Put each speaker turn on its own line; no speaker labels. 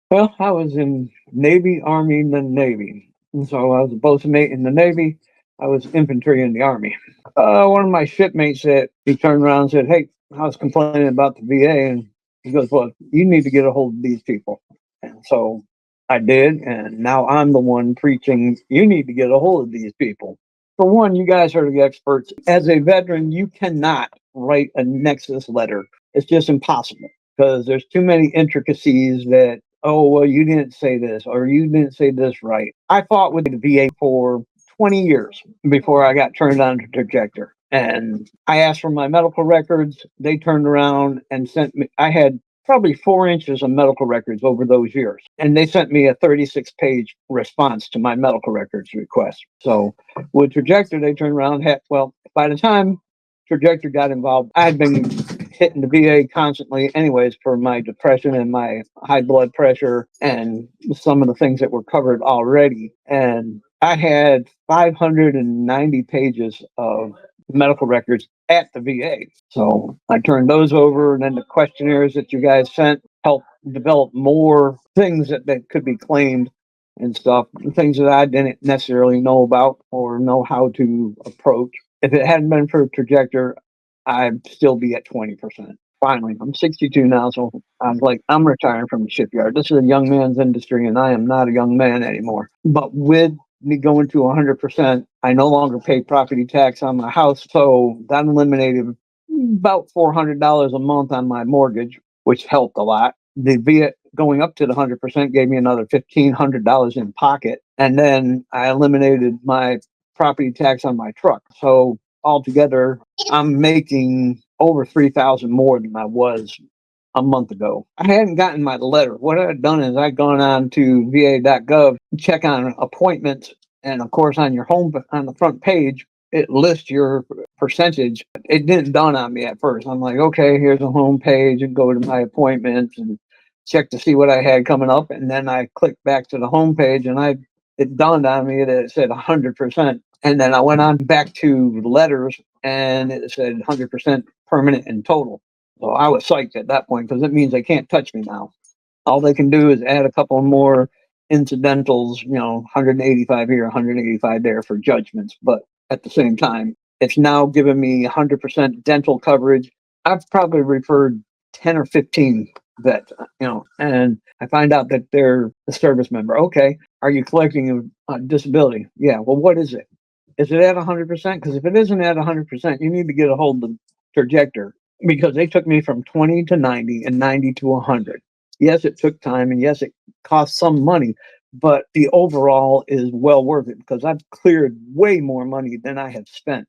Well, I was in Navy, Army, and then Navy. And so I was a bosun mate in the Navy. I was infantry in the Army. One of my shipmates said, he turned around and said, "Hey, I was complaining about the VA." And he goes, "Well, you need to get a hold of these people." And so I did. And now I'm the one preaching, you need to get a hold of these people. For one, you guys are the experts. As a veteran, you cannot write a Nexus letter. It's just impossible because there's too many intricacies that, oh, well, you didn't say this or you didn't say this right. I fought with the VA for 20 years before I got turned on to Trajector. And I asked for my medical records. They turned around and sent me, I had probably 4 inches of medical records over those years. And they sent me a 36-page response to my medical records request. So with Trajector, they turned around, well, by the time Trajector got involved, I had been hitting the VA constantly, anyways, for my depression and my high blood pressure and some of the things that were covered already. And I had 590 pages of medical records at the VA. So I turned those over, and then the questionnaires that you guys sent helped develop more things that could be claimed and stuff, things that I didn't necessarily know about or know how to approach. If it hadn't been for Trajector, I'd still be at 20%. Finally, I'm 62 now, so I'm like, I'm retiring from the shipyard. This is a young man's industry, and I am not a young man anymore. But with me going to 100%, I no longer pay property tax on my house, so that eliminated about $400 a month on my mortgage, which helped a lot. The Viet going up to the 100% gave me another $1,500 in pocket, and then I eliminated my property tax on my truck. So altogether, I'm making over 3,000 more than I was a month ago. I hadn't gotten my letter. What I'd done is I'd gone on to va.gov, check on appointments, and of course on your home on the front page it lists your percentage. It didn't dawn on me at first. I'm like, okay, here's a home page and go to my appointments and check to see what I had coming up, and then I clicked back to the home page and it dawned on me that it said 100%. And then I went on back to letters and it said 100% permanent and total. So I was psyched at that point because it means they can't touch me now. All they can do is add a couple more incidentals, 185 here, 185 there for judgments. But at the same time, it's now giving me 100% dental coverage. I've probably referred 10 or 15 vets, and I find out that they're a service member. Okay, are you collecting a disability? Yeah, well, what is it? Is it at 100%? Because if it isn't at 100%, you need to get a hold of the Trajector because they took me from 20 to 90 and 90 to 100. Yes, it took time and yes, it cost some money, but the overall is well worth it because I've cleared way more money than I have spent.